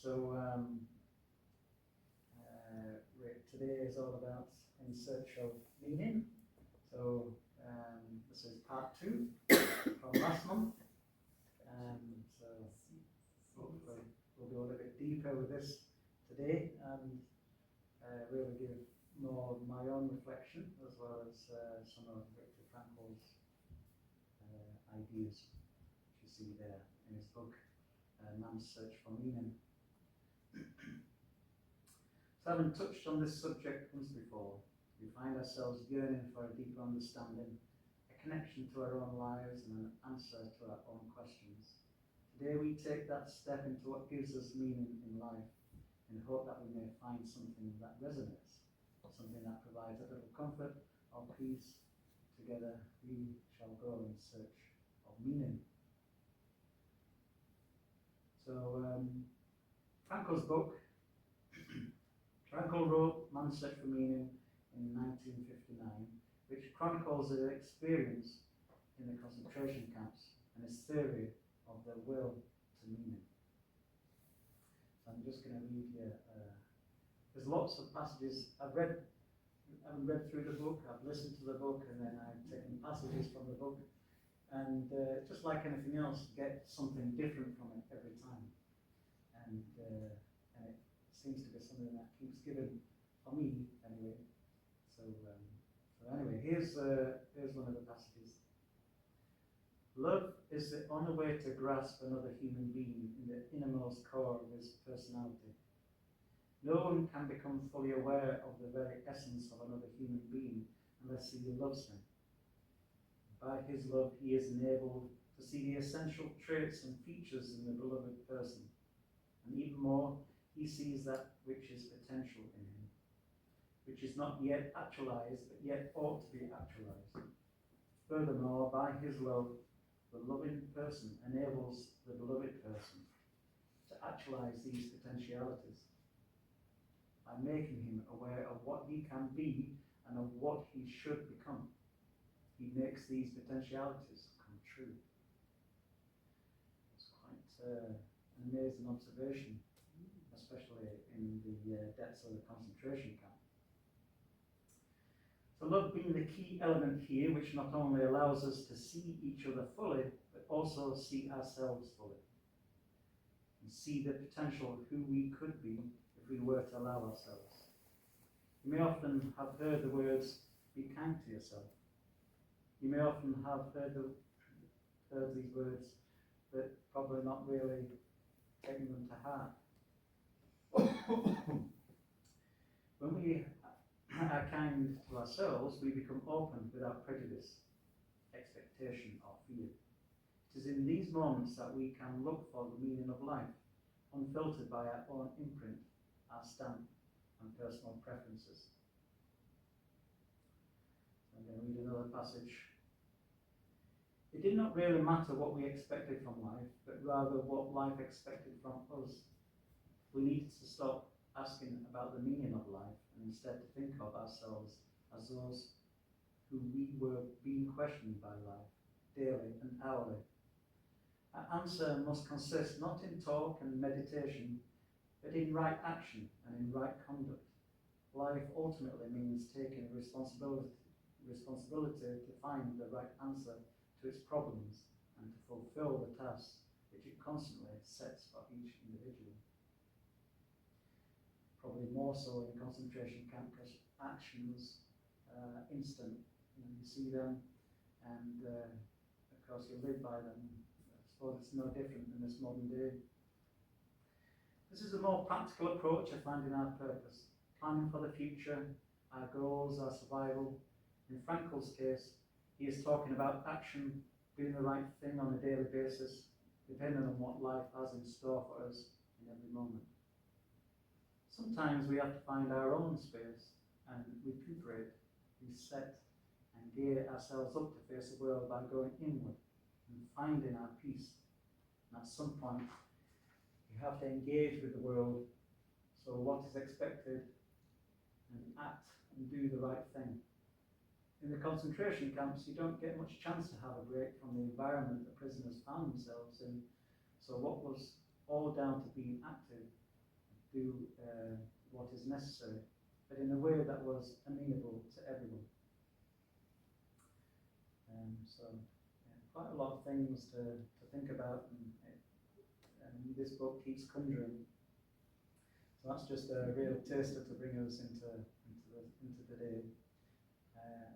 Today is all about In Search of Meaning. So this is part 2 from last month. So hopefully we'll go a little bit deeper with this today and really give more of my own reflection as well as some of Viktor Frankl's ideas, which you see there in his book, Man's Search for Meaning. So having touched on this subject once before, we find ourselves yearning for a deeper understanding, a connection to our own lives and an answer to our own questions. Today we take that step into what gives us meaning in life in hope that we may find something that resonates, something that provides a little comfort or peace. Together we shall go in search of meaning. So Frankl's book, Frankl wrote Man's Search for Meaning in 1959, which chronicles his experience in the concentration camps and his theory of the will to meaning. So I'm just going to read here. There's lots of passages I haven't read through the book. I've listened to the book and then I've taken passages from the book, and just like anything else, get something different from it every time. And it seems to be something that keeps giving for me anyway. So anyway, here's one of the passages. Love is the only way to grasp another human being in the innermost core of his personality. No one can become fully aware of the very essence of another human being unless he loves him. By his love, he is enabled to see the essential traits and features in the beloved person. And even more, he sees that which is potential in him, which is not yet actualized, but yet ought to be actualized. Furthermore, by his love, the loving person enables the beloved person to actualize these potentialities by making him aware of what he can be and of what he should become. He makes these potentialities come true. It's quite an amazing observation, especially in the depths of the concentration camp. So love being the key element here, which not only allows us to see each other fully, but also see ourselves fully. And see the potential of who we could be if we were to allow ourselves. You may often have heard the words, be kind to yourself. You may often have heard these words, but probably not really taking them to heart. When we are kind to ourselves, we become open without prejudice, expectation, or fear. It is in these moments that we can look for the meaning of life, unfiltered by our own imprint, our stamp, and personal preferences. I'm going to read another passage. It did not really matter what we expected from life, but rather what life expected from us. We needed to stop asking about the meaning of life and instead to think of ourselves as those who we were being questioned by life, daily and hourly. Our answer must consist not in talk and meditation, but in right action and in right conduct. Life ultimately means taking responsibility to find the right answer to its problems and to fulfill the tasks which it constantly sets for each individual. Probably more so in concentration camp because actions instant. You see them and of course you live by them. I suppose it's no different in this modern day. This is a more practical approach I find in our purpose, planning for the future, our goals, our survival. In Frankl's case, he is talking about action, doing the right thing on a daily basis, depending on what life has in store for us in every moment. Sometimes we have to find our own space and recuperate, reset, and gear ourselves up to face the world by going inward and finding our peace. And at some point, you have to engage with the world, so what is expected, and act and do the right thing. In the concentration camps, you don't get much chance to have a break from the environment the prisoners found themselves in, so what was all down to being active do what is necessary, but in a way that was amenable to everyone. Quite a lot of things to think about, and this book keeps conjuring. So that's just a real taster to bring us into the day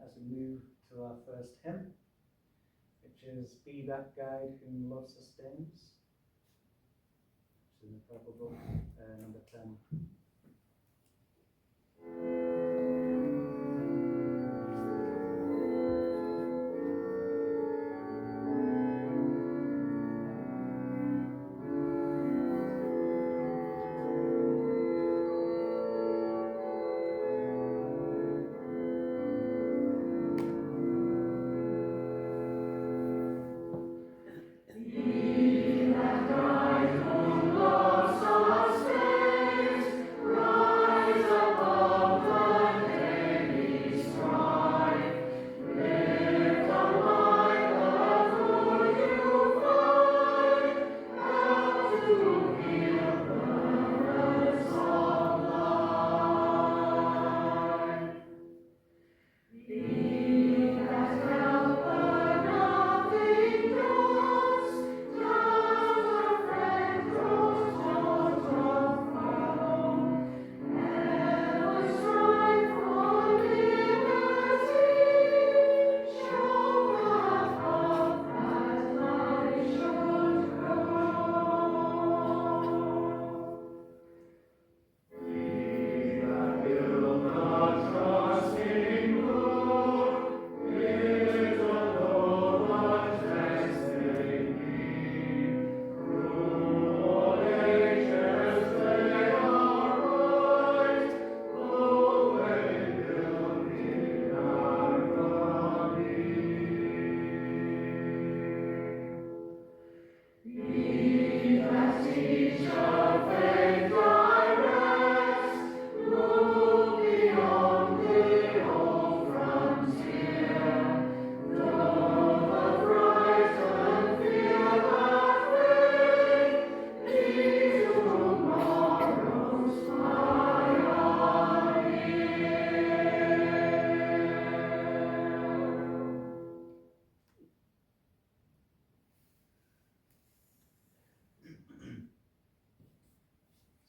as we move to our first hymn, which is "Be That Guide Whom Love Sustains," which is in the purple book, number 10.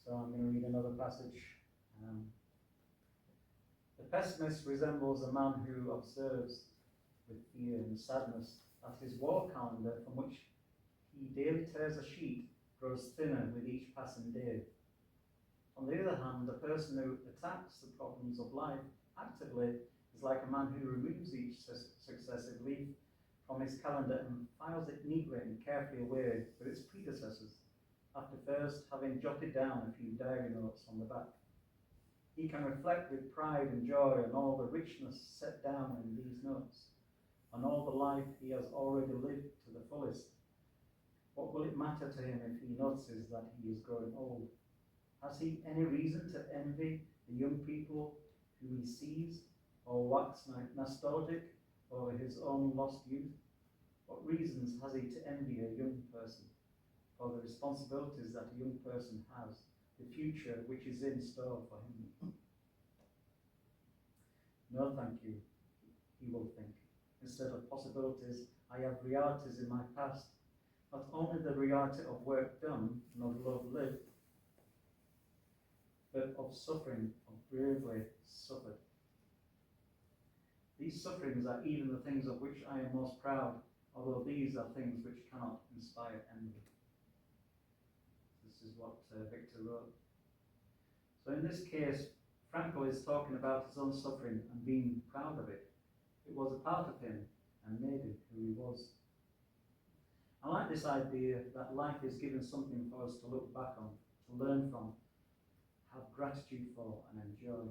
So I'm going to read another passage. The pessimist resembles a man who observes with fear and sadness that his war calendar, from which he daily tears a sheet, grows thinner with each passing day. On the other hand, the person who attacks the problems of life actively is like a man who removes each successive leaf from his calendar and files it neatly and carefully away with its predecessors, after first having jotted down a few diary notes on the back. He can reflect with pride and joy on all the richness set down in these notes, on all the life he has already lived to the fullest. What will it matter to him if he notices that he is growing old? Has he any reason to envy the young people who he sees, or wax nostalgic over his own lost youth? What reasons has he to envy a young person, for the responsibilities that a young person has, the future which is in store for him? No, thank you, he will think. Instead of possibilities, I have realities in my past, not only the reality of work done and of love lived, but of suffering, of bravely suffered. These sufferings are even the things of which I am most proud, although these are things which cannot inspire envy. This is what Viktor wrote. So in this case, Frankl is talking about his own suffering and being proud of it. It was a part of him and made him who he was. I like this idea that life is given something for us to look back on, to learn from, have gratitude for and enjoy.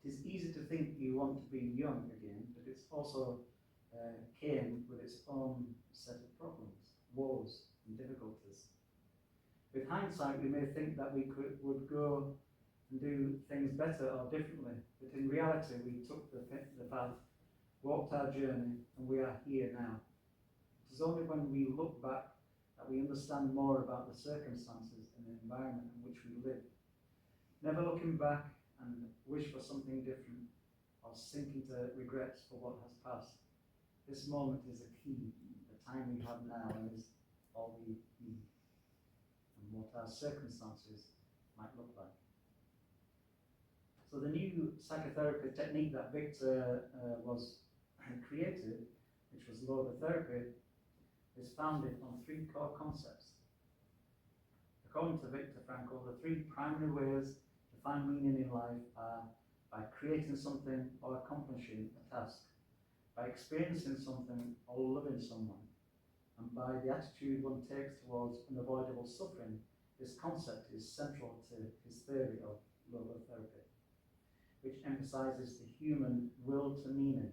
It is easy to think you want to be young again, but it's also came with its own set of problems, woes and difficulties. With hindsight, we may think that we would go and do things better or differently, but in reality we took the path, walked our journey, and we are here now. It is only when we look back that we understand more about the circumstances and the environment in which we live never looking back and wish for something different or sink into regrets for what has passed. This moment is the key, the time we have now, and is all we need, and what our circumstances might look like. So the new psychotherapy technique that Viktor was created, which was logotherapy, is founded on three core concepts. According to Viktor Frankl, the three primary ways to find meaning in life are by creating something or accomplishing a task, by experiencing something or loving someone, and by the attitude one takes towards unavoidable suffering. This concept is central to his theory of logotherapy, which emphasizes the human will to meaning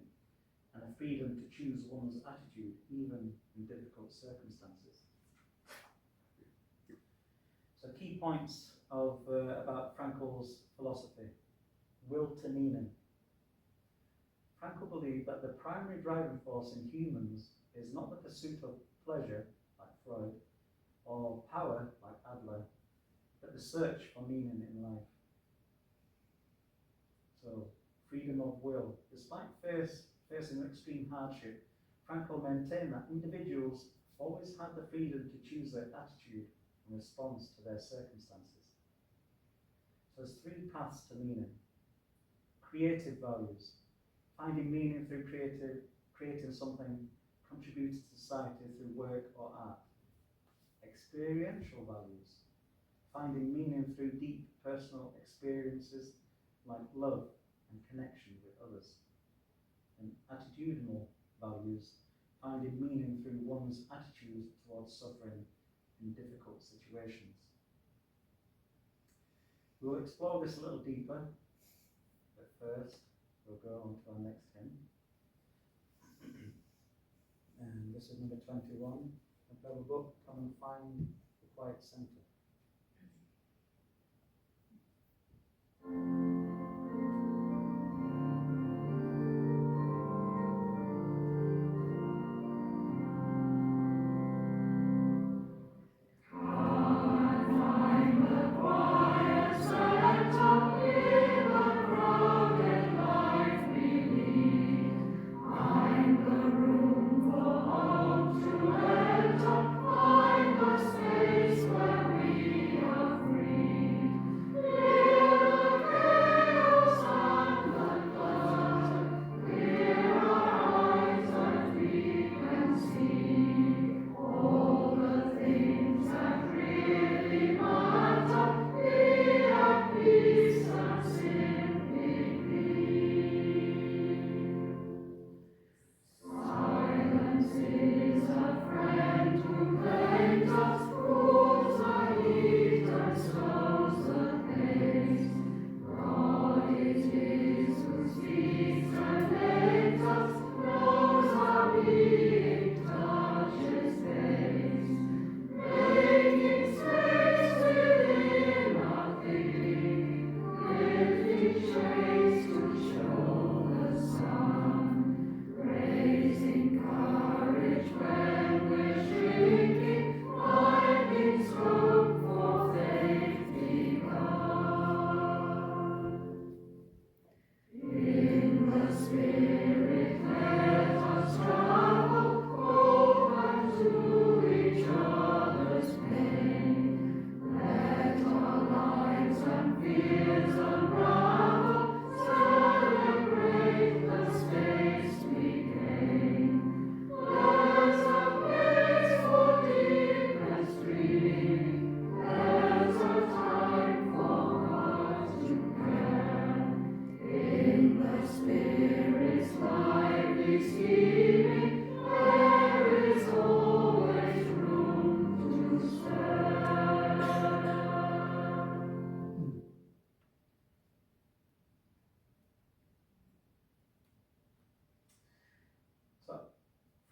and a freedom to choose one's attitude even in difficult circumstances. So key points about Frankl's philosophy. Will to meaning. Frankl believed that the primary driving force in humans is not the pursuit of pleasure, like Freud, or power, like Adler, but the search for meaning in life. So, freedom of will. Despite facing extreme hardship, Frankl maintained that individuals always had the freedom to choose their attitude in response to their circumstances. So there's three paths to meaning. Creative values. Finding meaning through creating something, contributing to society through work or art. Experiential values. Finding meaning through deep personal experiences like love and connection with others. And attitudinal values. Finding meaning through one's attitude towards suffering in difficult situations. We'll explore this a little deeper, but first we'll go on to our next hymn. And this is number 21. And grab a book, come and find the quiet centre.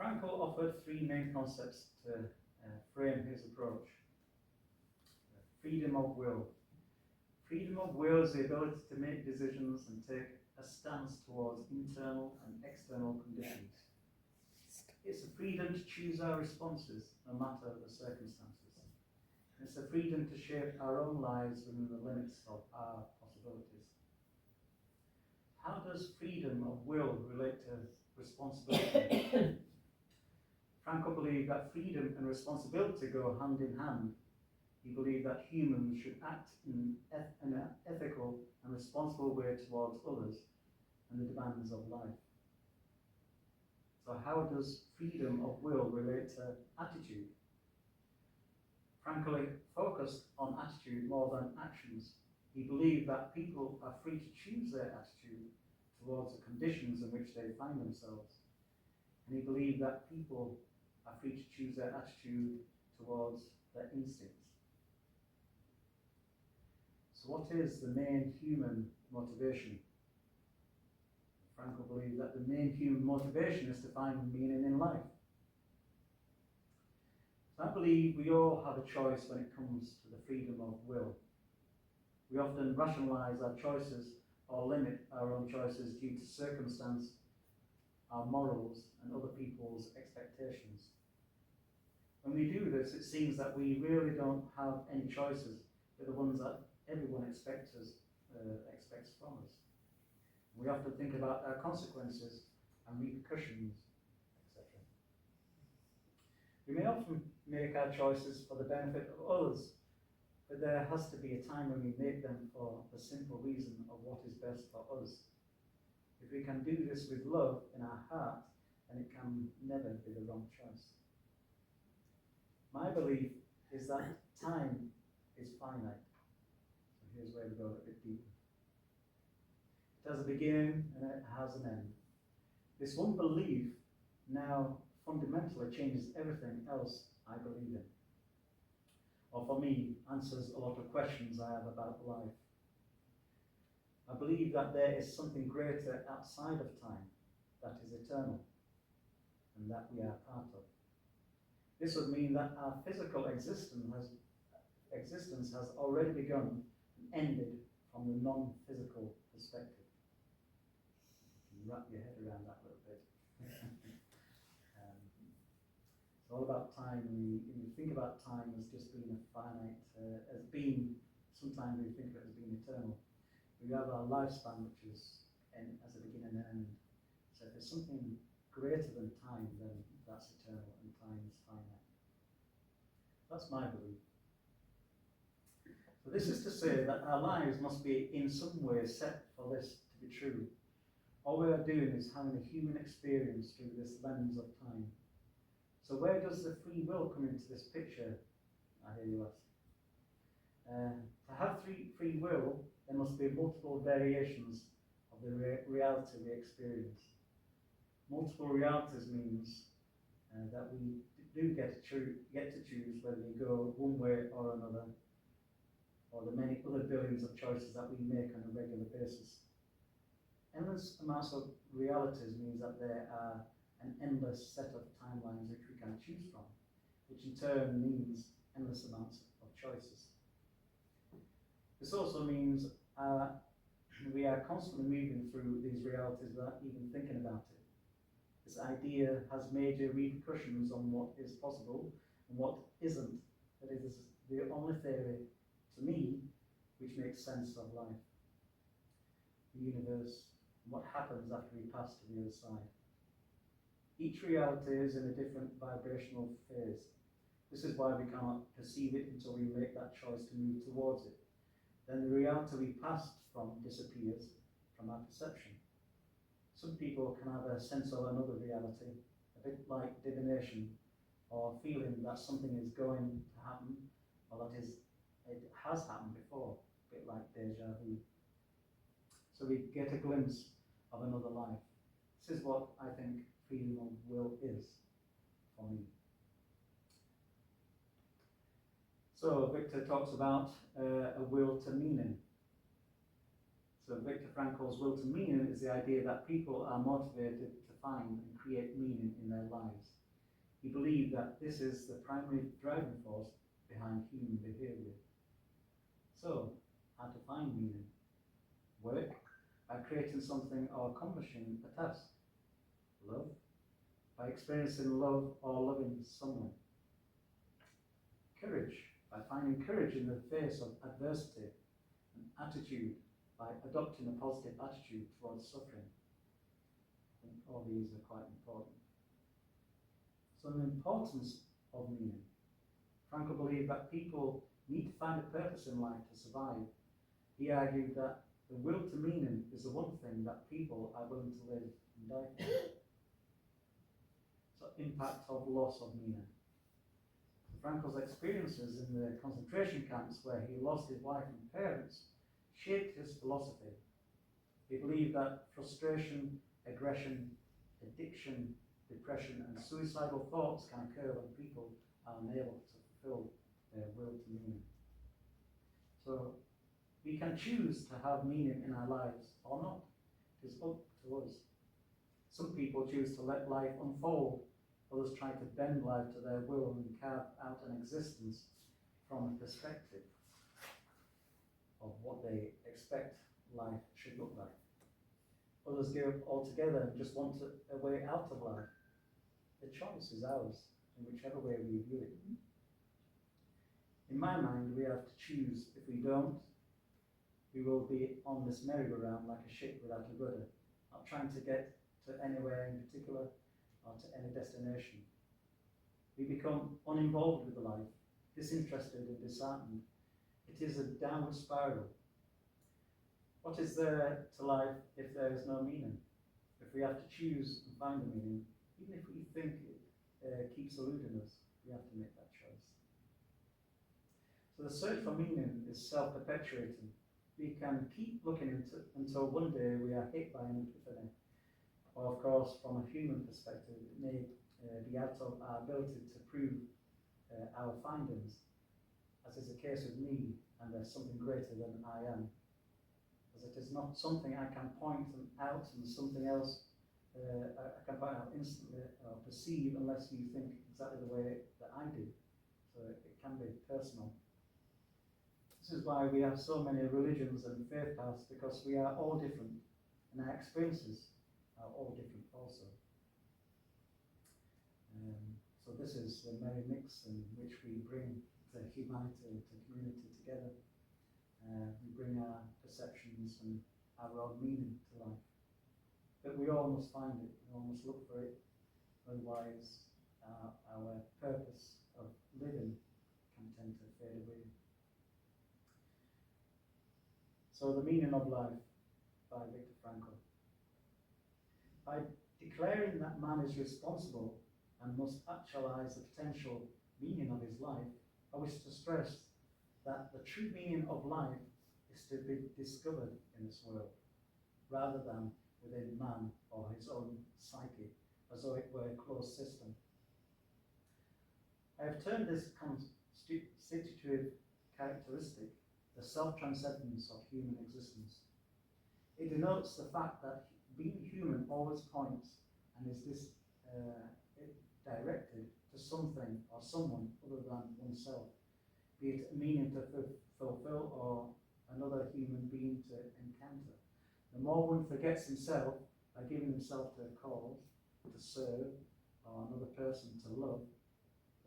Frankl offered three main concepts to frame his approach. Freedom of will. Freedom of will is the ability to make decisions and take a stance towards internal and external conditions. It's the freedom to choose our responses, no matter the circumstances. It's the freedom to shape our own lives within the limits of our possibilities. How does freedom of will relate to responsibility? Frankl believed that freedom and responsibility go hand in hand. He believed that humans should act in an ethical and responsible way towards others and the demands of life. So how does freedom of will relate to attitude? Frankl focused on attitude more than actions. He believed that people are free to choose their attitude towards the conditions in which they find themselves. And he believed that people are free to choose their attitude towards their instincts. So what is the main human motivation? Frankl believed that the main human motivation is to find meaning in life. So I believe we all have a choice when it comes to the freedom of will. We often rationalize our choices or limit our own choices due to circumstance, our morals, and other people's expectations. When we do this, it seems that we really don't have any choices but the ones that everyone expects from us. We often think about our consequences and repercussions, etc. We may often make our choices for the benefit of others, but there has to be a time when we make them for the simple reason of what is best for us. If we can do this with love in our heart, then it can never be the wrong choice. My belief is that time is finite. So here's where we go a bit deeper. It has a beginning and it has an end. This one belief now fundamentally changes everything else I believe in. Or for me, answers a lot of questions I have about life. I believe that there is something greater outside of time that is eternal and that we are part of. This would mean that our physical existence has already begun and ended from the non-physical perspective. You can wrap your head around that a little bit. It's all about time. We think about time as just being a finite, sometimes we think of it as being eternal. We have our lifespan, which is as a beginning and end. So if there's something greater than time, then that's eternal and time is finite. That's my belief. So this is to say that our lives must be in some way set for this to be true. All we are doing is having a human experience through this lens of time. So where does the free will come into this picture? I hear you ask. To have free will, there must be multiple variations of the reality we experience. Multiple realities means that we do get to choose whether we go one way or another, or the many other billions of choices that we make on a regular basis. Endless amounts of realities means that there are an endless set of timelines which we can choose from, which in turn means endless amounts of choices. This also means we are constantly moving through these realities without even thinking about it. This idea has major repercussions on what is possible and what isn't. That is the only theory, to me, which makes sense of life, the universe, and what happens after we pass to the other side. Each reality is in a different vibrational phase. This is why we cannot perceive it until we make that choice to move towards it. Then the reality we passed from disappears from our perception. Some people can have a sense of another reality, a bit like divination, or feeling that something is going to happen, or that it has happened before, a bit like deja vu. So we get a glimpse of another life. This is what I think freedom of will is for me. So Viktor talks about a will to meaning. So Viktor Frankl's will to meaning is the idea that people are motivated to find and create meaning in their lives. He believed that this is the primary driving force behind human behavior. So, how to find meaning? Work, by creating something or accomplishing a task. Love, by experiencing love or loving someone. Courage, by finding courage in the face of adversity, and attitude by adopting a positive attitude towards suffering. I think all these are quite important. So the importance of meaning. Frankl believed that people need to find a purpose in life to survive. He argued that the will to meaning is the one thing that people are willing to live and die for. So impact of loss of meaning. So Frankl's experiences in the concentration camps where he lost his wife and parents shaped his philosophy. He believed that frustration, aggression, addiction, depression and suicidal thoughts can occur when people are unable to fulfill their will to meaning. So we can choose to have meaning in our lives or not. It is up to us. Some people choose to let life unfold, others try to bend life to their will and carve out an existence from a perspective of what they expect life should look like. Others give up altogether and just want a way out of life. The choice is ours, in whichever way we view it. In my mind, we have to choose. If we don't, we will be on this merry-go-round like a ship without a rudder, not trying to get to anywhere in particular or to any destination. We become uninvolved with life, disinterested and disheartened. It is a downward spiral. What is there to life if there is no meaning? If we have to choose and find the meaning, even if we think it keeps eluding us, we have to make that choice. So the search for meaning is self-perpetuating. We can keep looking into it until one day we are hit by an epiphany. Or of course, from a human perspective, it may be out of our ability to prove our findings, as is the case with me, and there's something greater than I am. As it is not something I can point out and something else I can point out instantly or perceive unless you think exactly the way that I do. So it can be personal. This is why we have so many religions and faith paths, because we are all different and our experiences are all different also. So this is the merry mix in which we bring the humanity to community together. We bring our perceptions and our own meaning to life. But we all must find it, we all must look for it, otherwise our purpose of living can tend to fade away. So the meaning of life by Viktor Frankl. By declaring that man is responsible and must actualize the potential meaning of his life, I wish to stress that the true meaning of life is to be discovered in this world, rather than within man or his own psyche, as though it were a closed system. I have termed this constitutive characteristic the self-transcendence of human existence. It denotes the fact that being human always points and is directed to something or someone other than oneself, be it a meaning to fulfill or another human being to encounter. The more one forgets himself by giving himself to a cause, to serve, or another person to love,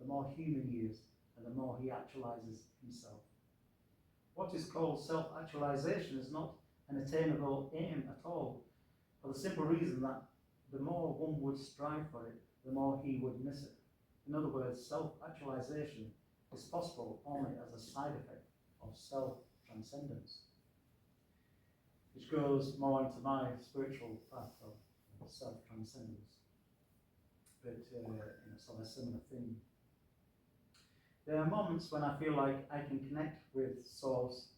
the more human he is and the more he actualizes himself. What is called self-actualization is not an attainable aim at all, for the simple reason that the more one would strive for it, the more he would miss it. In other words, self-actualization is possible only as a side effect of self-transcendence, which goes more into my spiritual path of self-transcendence, but sort of a similar theme. There are moments when I feel like I can connect with Source,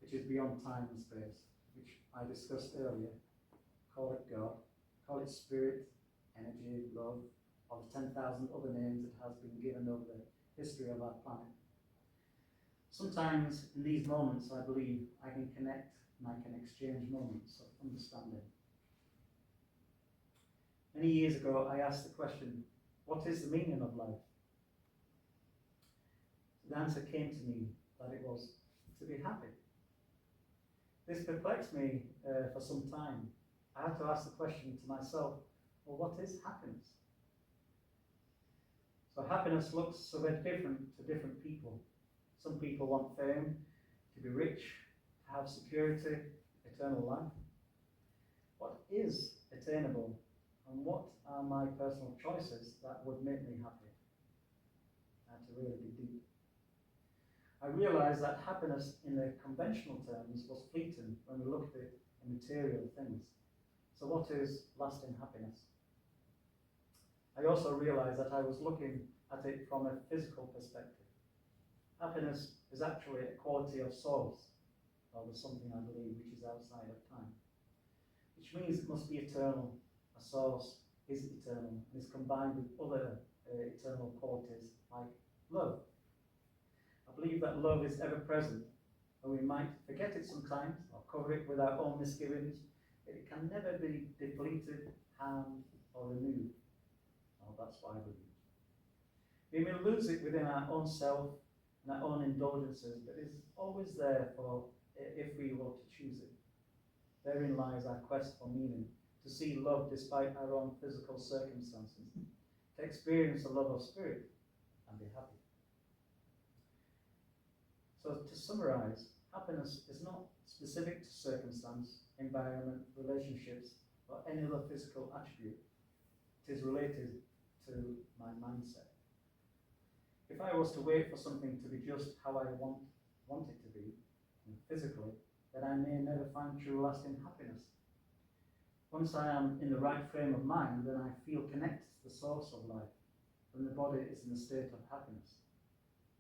which is beyond time and space, which I discussed earlier. Call it God, call it Spirit, Energy, Love, or the 10,000 other names it has been given over the history of our planet. Sometimes in these moments I believe I can connect and I can exchange moments of understanding. Many years ago I asked the question, what is the meaning of life? The answer came to me that it was to be happy. This perplexed me for some time. I had to ask the question to myself, well, what is happiness? So happiness looks so very different to different people. Some people want fame, to be rich, to have security, eternal life. What is attainable, and what are my personal choices that would make me happy? And to really be deep. I realised that happiness in the conventional terms was fleeting when we look at it in material things. So what is lasting happiness? I also realised that I was looking at it from a physical perspective. Happiness is actually a quality of source, or there's something I believe which is outside of time, which means it must be eternal. A source is eternal and is combined with other eternal qualities like love. I believe that love is ever present, and we might forget it sometimes or cover it with our own misgivings, but it can never be depleted, harmed, or removed. Oh, that's why I believe. We may lose it within our own self and our own indulgences, but it's always there for if we were to choose it. Therein lies our quest for meaning, to see love despite our own physical circumstances, to experience the love of spirit and be happy. So to summarize, happiness is not specific to circumstance, environment, relationships, or any other physical attribute. It is related to my mindset. If I was to wait for something to be just how I want it to be, physically, then I may never find true lasting happiness. Once I am in the right frame of mind, then I feel connected to the source of life, when the body is in a state of happiness.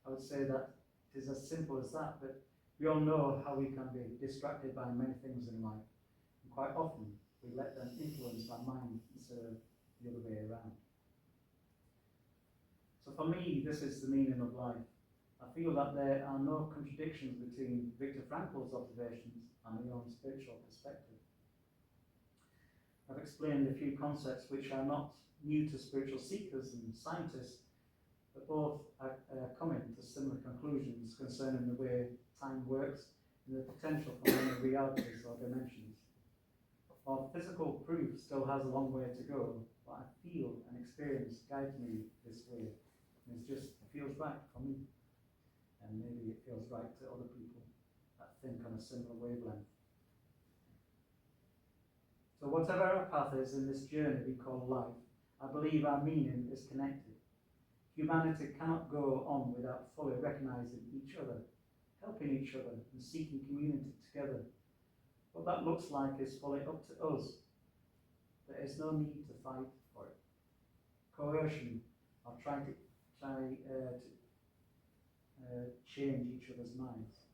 I would say that it is as simple as that, but we all know how we can be distracted by many things in life, and quite often we let them influence our mind instead of the other way around. So for me, this is the meaning of life. I feel that there are no contradictions between Viktor Frankl's observations and my own spiritual perspective. I've explained a few concepts which are not new to spiritual seekers and scientists, but both are coming to similar conclusions concerning the way time works and the potential for many realities or dimensions. While physical proof still has a long way to go, what I feel and experience guides me this way. And it feels right for me. And maybe it feels right to other people that think on a similar wavelength. So whatever our path is in this journey we call life, I believe our meaning is connected. Humanity cannot go on without fully recognizing each other, helping each other, and seeking community together. What that looks like is fully up to us. There is no need to fight for it. Coercion or trying to change each other's minds.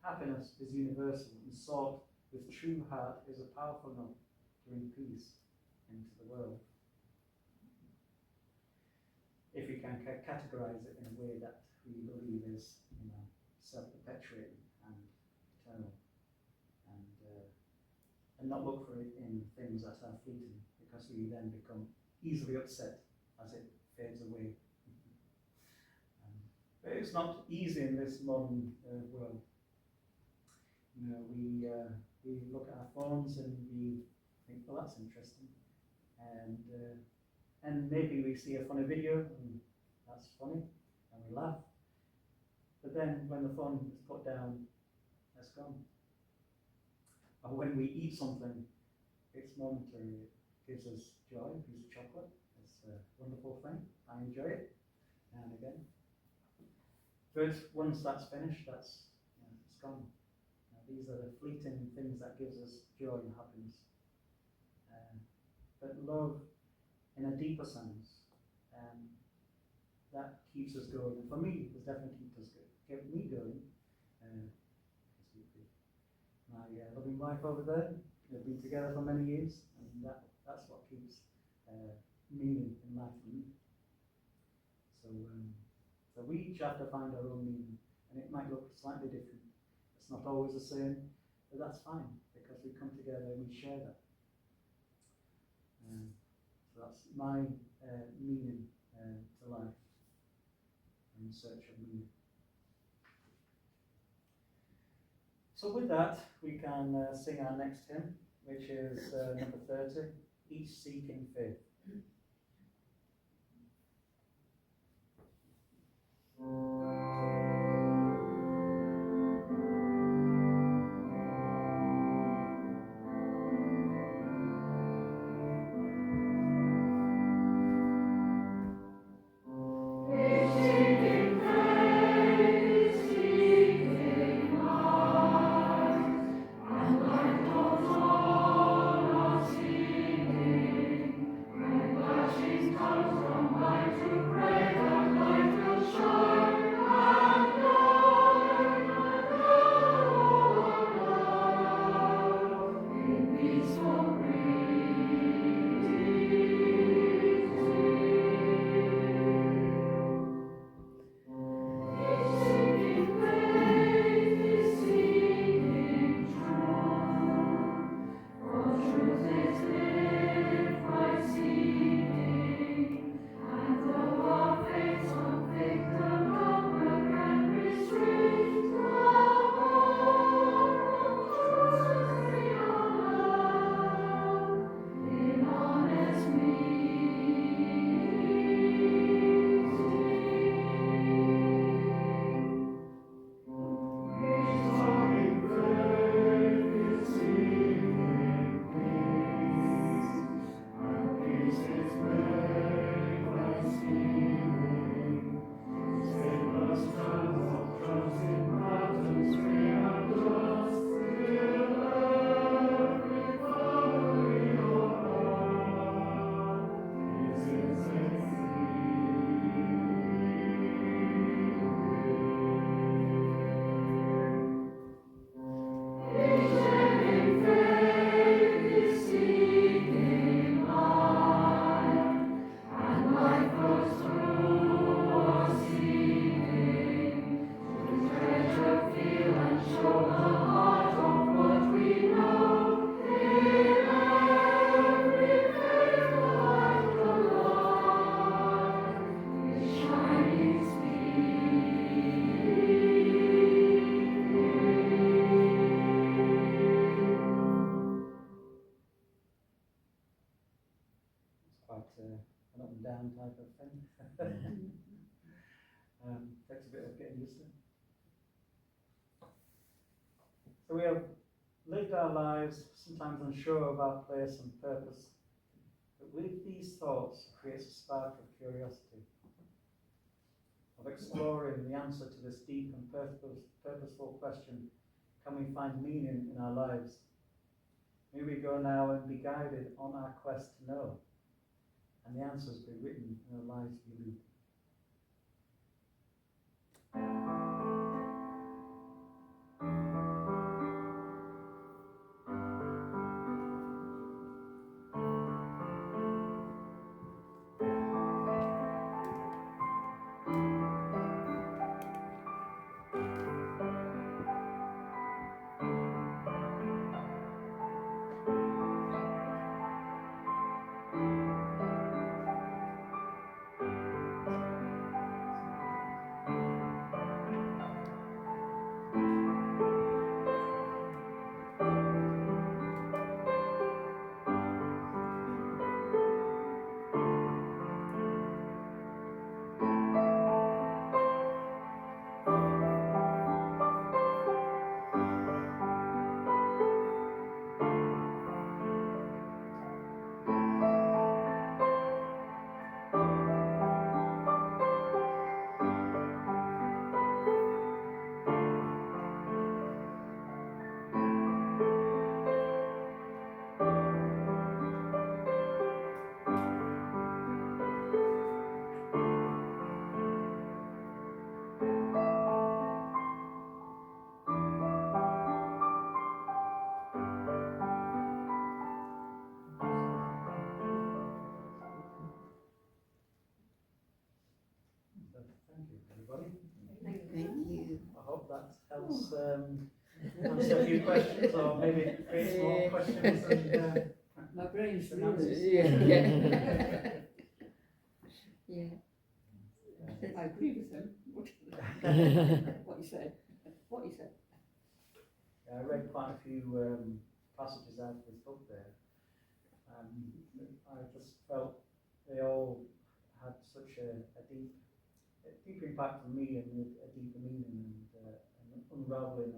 Happiness is universal and sought with true heart is a powerful enough to bring peace into the world. If we can categorize it in a way that we believe is, self-perpetuating and eternal, and not look for it in things that are fleeting, because we then become easily upset as it fades away. But it's not easy in this modern world. We look at our phones and we think, well, that's interesting, and maybe we see a funny video and that's funny, and we laugh. But then when the phone is put down, that's gone. Or when we eat something, it's momentary. It gives us joy. A piece of chocolate, it's a wonderful thing. I enjoy it now and again. But once that's finished, it's gone. These are the fleeting things that gives us joy and happiness. But love, in a deeper sense, that keeps us going. And for me, it definitely kept me going. My loving wife over there, we've been together for many years, and that's what keeps meaning in life for me. So we each have to find our own meaning, and it might look slightly different. It's not always the same, but that's fine, because we come together and we share that. So that's my meaning to life, in search of meaning. So with that, we can sing our next hymn, which is number 30, Each Seeking Faith. So we have lived our lives, sometimes unsure of our place and purpose, but with these thoughts creates a spark of curiosity, of exploring the answer to this deep and purposeful question, can we find meaning in our lives? May we go now and be guided on our quest to know, and the answers be written in the lives we lead. Thank you, everybody. Thank you. I hope that helps answer a few questions, or maybe create more questions. And, my brain's some answers. Yeah. I agree with him. What he said. What he said. I read quite a few passages out of this book there. I just felt they all had such a deep impact on me, and a deeper meaning, and an unraveling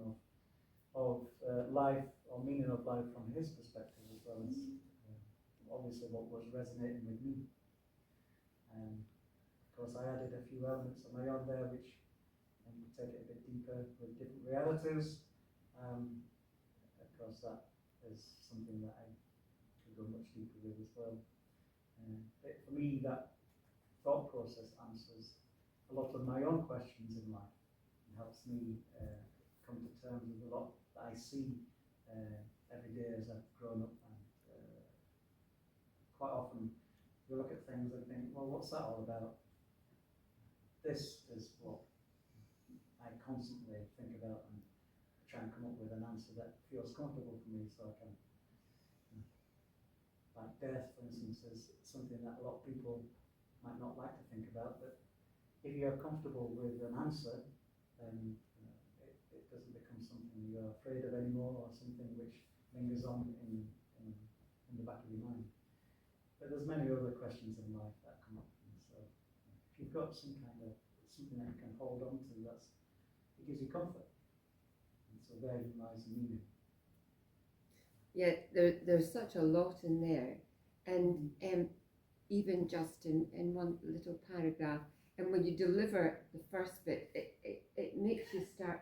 of life, or meaning of life from his perspective, as well as obviously what was resonating with me. And of course, I added a few elements of my own there, which would take it a bit deeper with different realities. Of course, that is something that I could go much deeper with as well. But for me, that thought process answers a lot of my own questions in life. It helps me come to terms with a lot that I see every day as I've grown up. And quite often you look at things and think, well, what's that all about? This is what I constantly think about and try and come up with an answer that feels comfortable for me, so I can. Like death, for instance, is something that a lot of people might not like to think about, but if you're comfortable with an answer, then it doesn't become something you're afraid of anymore, or something which lingers on in the back of your mind. But there's many other questions in life that come up, and so if you've got something that you can hold on to, it gives you comfort, and so therein lies the meaning. Yeah, there's such a lot in there, and even just in one little paragraph, and when you deliver the first bit, it makes you start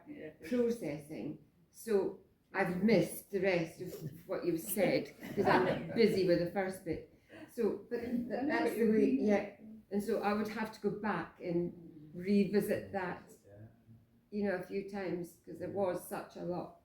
processing. So I've missed the rest of what you've said because I'm busy with the first bit. So, but that's the way, yeah. And so I would have to go back and revisit that, a few times, because there was such a lot.